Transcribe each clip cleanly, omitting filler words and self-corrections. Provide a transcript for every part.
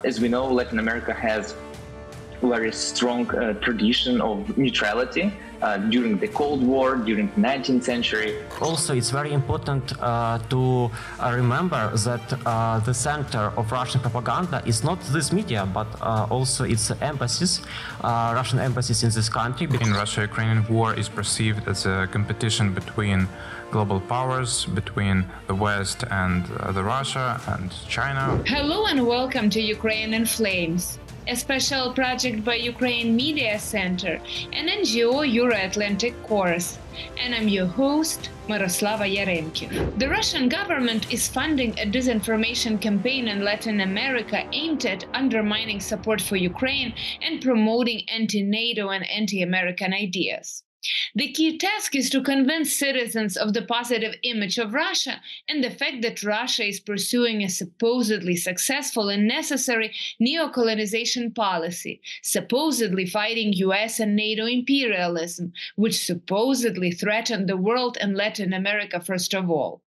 As we know, Latin America has a very strong tradition of neutrality during the Cold War, during the 19th century. Also, it's very important to remember that the center of Russian propaganda is not this media, but also its embassies, Russian embassies in this country. In Russia-Ukrainian war is perceived as a competition between global powers, between the West and the Russia and China. Hello and welcome to Ukraine in Flames, a special project by Ukraine Media Center, an NGO Euro-Atlantic course. And I'm your host, Myroslava Yaremkiv. The Russian government is funding a disinformation campaign in Latin America aimed at undermining support for Ukraine and promoting anti-NATO and anti-American ideas. The key task is to convince citizens of the positive image of Russia and the fact that Russia is pursuing a supposedly successful and necessary neocolonization policy, supposedly fighting US and NATO imperialism, which supposedly threaten the world and Latin America first of all.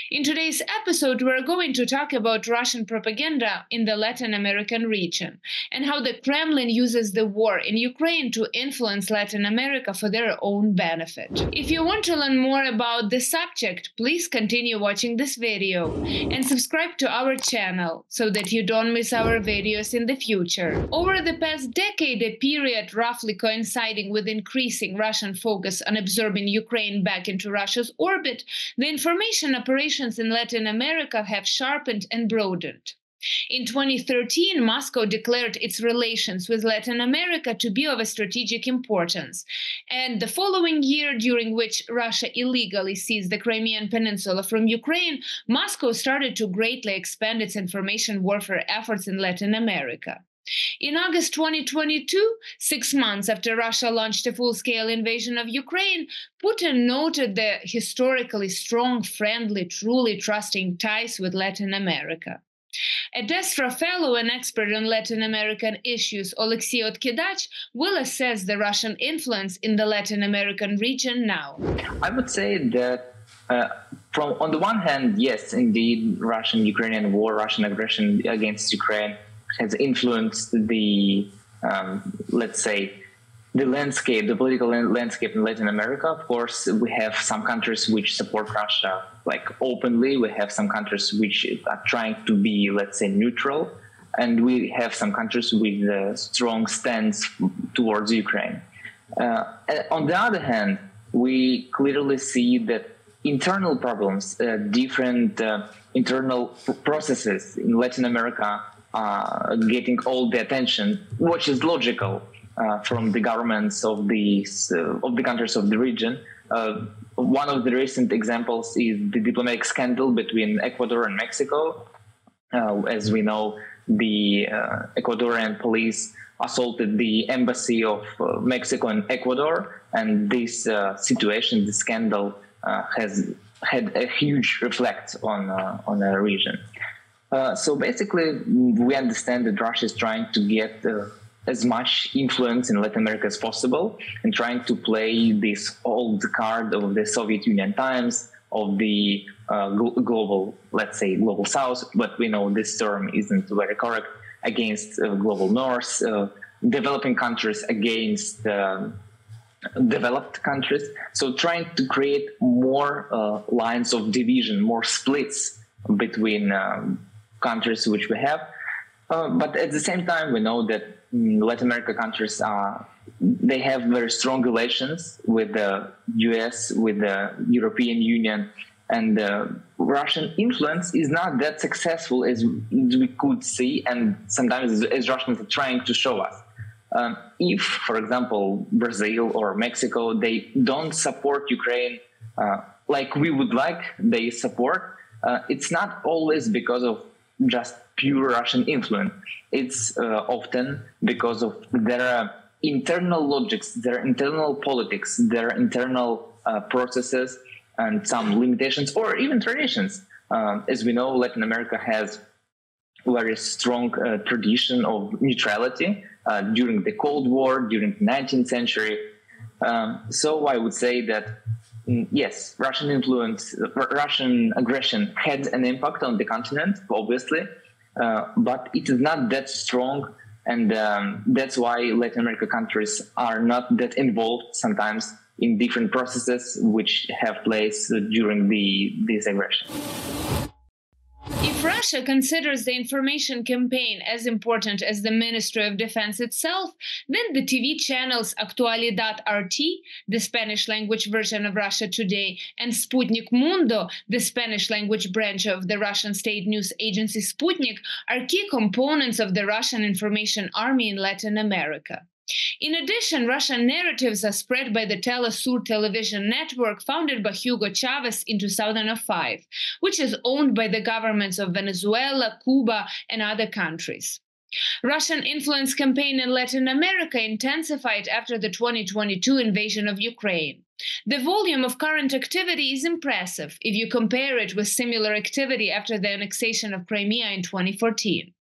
In today's episode, we're going to talk about Russian propaganda in the Latin American region and how the Kremlin uses the war in Ukraine to influence Latin America for their own benefit. If you want to learn more about the subject, please continue watching this video and subscribe to our channel so that you don't miss our videos in the future. Over the past decade, a period roughly coinciding with increasing Russian focus on absorbing Ukraine back into Russia's orbit, the information operations in Latin America have sharpened and broadened. In 2013, Moscow declared its relations with Latin America to be of a strategic importance, and the following year, during which Russia illegally seized the Crimean Peninsula from Ukraine, Moscow started to greatly expand its information warfare efforts in Latin America. In August 2022, 6 months after Russia launched a full-scale invasion of Ukraine, Putin noted the historically strong, friendly, truly trusting ties with Latin America. ADASTRA fellow and expert on Latin American issues, Oleksiy Otkidach, will assess the Russian influence in the Latin American region now. I would say that on the one hand, yes, indeed, Russian-Ukrainian war, Russian aggression against Ukraine has influenced the, let's say, the landscape, the political landscape in Latin America. Of course, we have some countries which support Russia like openly. We have some countries which are trying to be, let's say, neutral. And we have some countries with a strong stance towards Ukraine. On the other hand, we clearly see that internal problems, different internal processes in Latin America getting all the attention, which is logical from the governments of the countries of the region. One of the recent examples is the diplomatic scandal between Ecuador and Mexico. As we know, the Ecuadorian police assaulted the embassy of Mexico in Ecuador, and this situation, the scandal, has had a huge effect on the region. So basically, we understand that Russia is trying to get as much influence in Latin America as possible and trying to play this old card of the Soviet Union times, of the global, let's say, global South, but we know this term isn't very correct, against global North, developing countries against developed countries. So trying to create more lines of division, more splits between countries which we have, but at the same time we know that Latin America countries they have very strong relations with the US, with the European Union, and Russian influence is not that successful as we could see, and sometimes as Russians are trying to show us. If, for example, Brazil or Mexico, they don't support Ukraine like we would like they support, it's not always because of just pure Russian influence. It's often because of their internal logics, their internal politics, their internal processes, and some limitations or even traditions. As we know, Latin America has a very strong tradition of neutrality during the Cold War, during the 19th century. So I would say that yes, Russian influence, Russian aggression had an impact on the continent, obviously, but it is not that strong, and that's why Latin American countries are not that involved sometimes in different processes which have place during this aggression. If Russia considers the information campaign as important as the Ministry of Defense itself, then the TV channels Actualidad RT, the Spanish language version of Russia Today, and Sputnik Mundo, the Spanish language branch of the Russian state news agency Sputnik, are key components of the Russian information army in Latin America. In addition, Russian narratives are spread by the Telesur television network founded by Hugo Chavez in 2005, which is owned by the governments of Venezuela, Cuba, and other countries. Russian influence campaign in Latin America intensified after the 2022 invasion of Ukraine. The volume of current activity is impressive if you compare it with similar activity after the annexation of Crimea in 2014.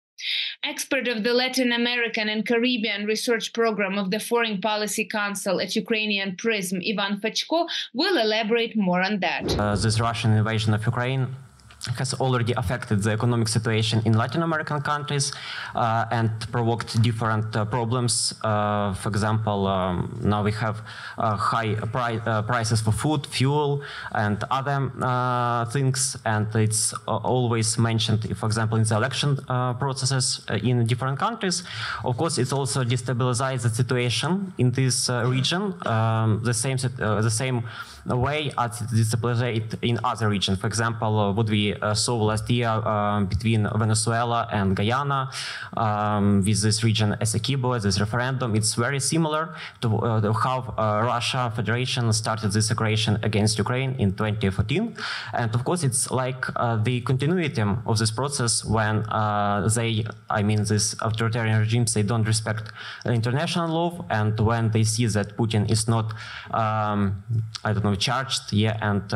Expert of the Latin American and Caribbean Research Program of the Foreign Policy Council at Ukrainian Prism, Ivan Fechko, will elaborate more on that. This Russian invasion of Ukraine has already affected the economic situation in Latin American countries and provoked different problems. For example, now we have high prices for food, fuel, and other things, and it's always mentioned, for example, in the election processes in different countries. Of course, it also destabilizes the situation in this region, the same way as it destabilizes in other regions. For example, what we saw last year between Venezuela and Guyana, with this region Essequibo, this referendum, it's very similar to how Russia Federation started this aggression against Ukraine in 2014. And of course, it's like the continuity of this process when these authoritarian regimes, they don't respect international law, and when they see that Putin is not, charged, and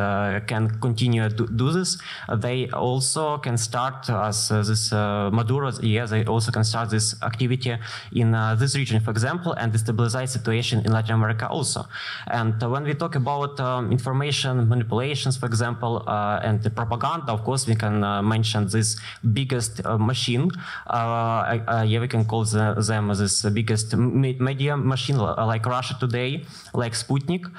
can continue to do this, they also can start, as this Maduro, they also can start this activity in this region, for example, and destabilize situation in Latin America also. And when we talk about information manipulations, for example, and the propaganda, of course, we can mention this biggest machine. We can call them this biggest media machine, like Russia Today, like Sputnik.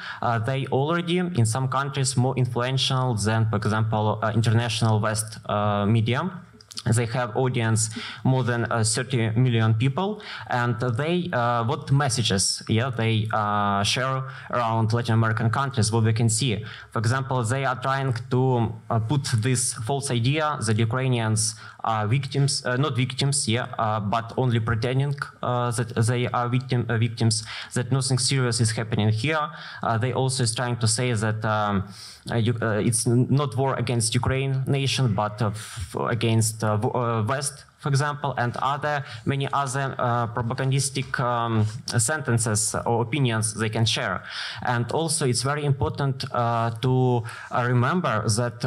They already, in some countries, more influential than, for example, international West media. They have audience more than 30 million people, and they what messages they share around Latin American countries, what we can see. For example, they are trying to put this false idea that Ukrainians are victims, not victims, but only pretending that they are victims, that nothing serious is happening here. They also is trying to say that it's not war against Ukraine nation, but against West, for example, and many other propagandistic sentences or opinions they can share. And also, it's very important to remember that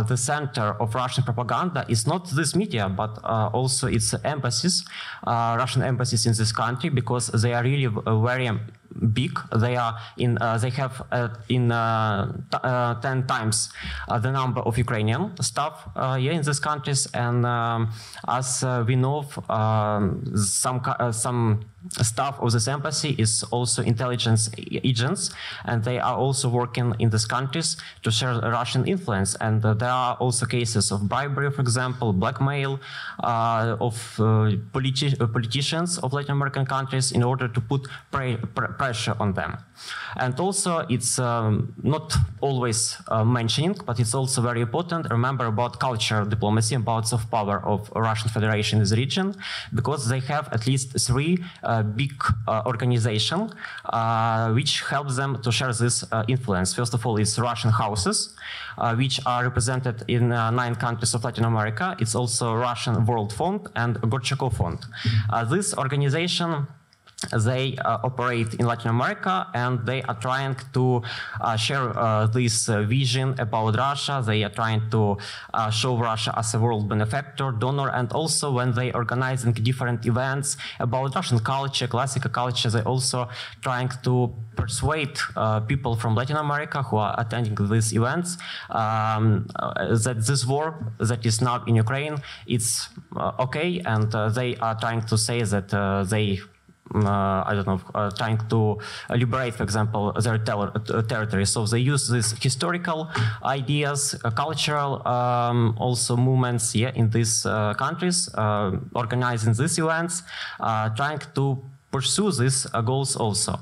the center of Russian propaganda is not this media, but also its embassies, Russian embassies in this country, because they are really very big. They are in. They have 10 times the number of Ukrainian staff in these countries, and as we know, some staff of this embassy is also intelligence agents, and they are also working in these countries to share Russian influence. And there are also cases of bribery, for example, blackmail of politicians of Latin American countries in order to put pressure on them. And also, it's not always mentioning, but it's also very important. Remember about culture diplomacy, about soft power of Russian Federation in the region, because they have at least 3 big organizations which help them to share this influence. First of all, it's Russian houses, which are represented in 9 countries of Latin America. It's also Russian World Fund and Gorchakov Fund. This organization they operate in Latin America, and they are trying to share this vision about Russia. They are trying to show Russia as a world benefactor, donor, and also when they organizing different events about Russian culture, classical culture, they also trying to persuade people from Latin America who are attending these events that this war that is now in Ukraine, it's okay, and they are trying to say that they trying to liberate, for example, their territory. So they use these historical ideas, cultural also movements in these countries, organizing these events, trying to pursue these goals also.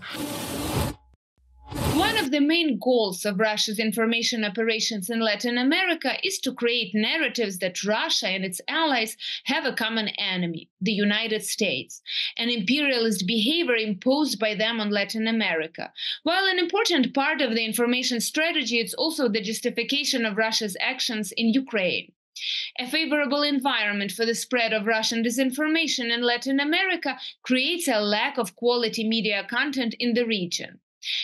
One of the main goals of Russia's information operations in Latin America is to create narratives that Russia and its allies have a common enemy, the United States, an imperialist behavior imposed by them on Latin America. While an important part of the information strategy, it's also the justification of Russia's actions in Ukraine. A favorable environment for the spread of Russian disinformation in Latin America creates a lack of quality media content in the region.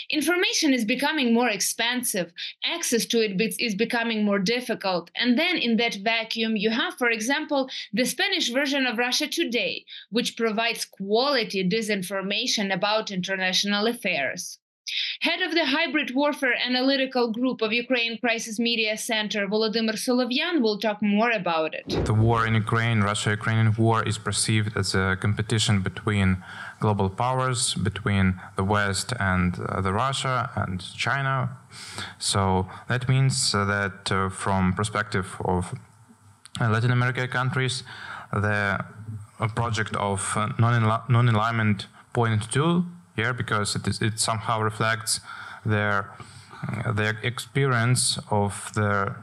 Information is becoming more expensive, access to it is becoming more difficult, and then in that vacuum you have, for example, the Spanish version of Russia Today, which provides quality disinformation about international affairs. Head of the Hybrid Warfare Analytical Group of Ukraine Crisis Media Center, Volodymyr Solovian, will talk more about it. The war in Ukraine, Russia-Ukrainian war, is perceived as a competition between global powers, between the West and the Russia and China. So that means that from perspective of Latin American countries, the project of non-alignment point two, because it somehow reflects their experience of the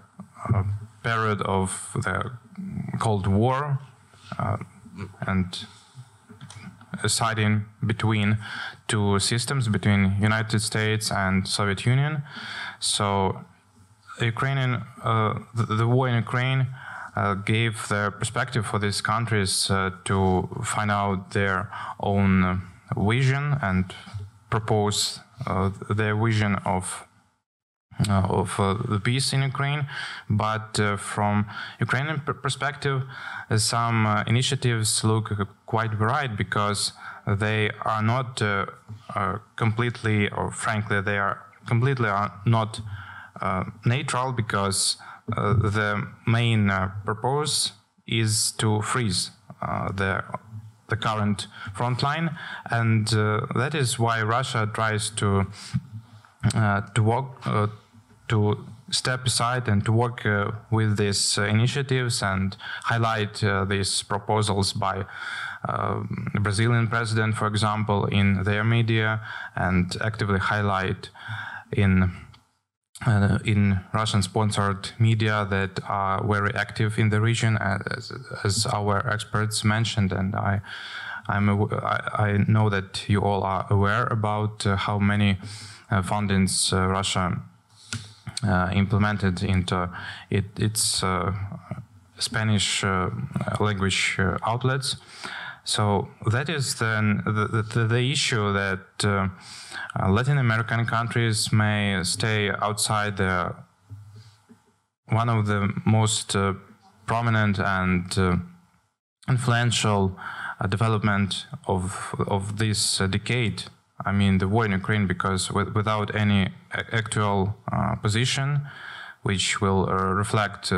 period of the Cold War and siding between two systems, between United States and Soviet Union. So the war in Ukraine gave the perspective for these countries to find out their own vision and propose their vision of the peace in Ukraine. But from Ukrainian perspective, some initiatives look quite bright because they are not completely, or frankly, they are completely not neutral, because the main purpose is to freeze the current front line, and that is why Russia tries to step aside and to work with these initiatives and highlight these proposals by the Brazilian president, for example, in their media, and actively highlight in Russian-sponsored media that are very active in the region, as our experts mentioned, and I know that you all are aware about how many fundings Russia implemented into its Spanish language outlets. So that is then the issue that Latin American countries may stay outside one of the most prominent and influential development of this decade. I mean, the war in Ukraine, because without any actual position which will reflect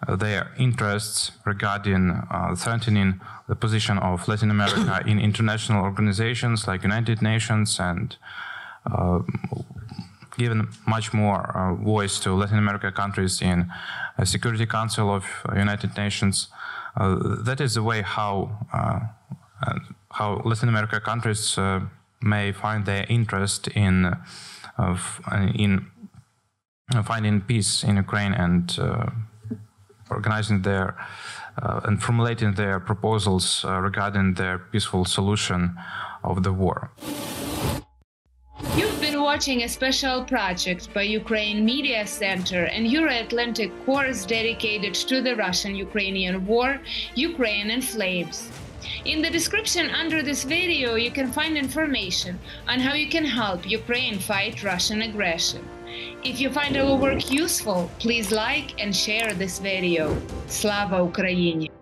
their interests regarding threatening the position of Latin America in international organizations like United Nations, and given much more voice to Latin American countries in the Security Council of United Nations. That is the way how Latin American countries may find their interest in finding peace in Ukraine and organizing their and formulating their proposals regarding their peaceful solution of the war. You've been watching a special project by Ukraine Media Center and Euro-Atlantic course dedicated to the Russian-Ukrainian war, Ukraine in Flames. In the description under this video, you can find information on how you can help Ukraine fight Russian aggression. If you find our work useful, please like and share this video. Slava Ukraini!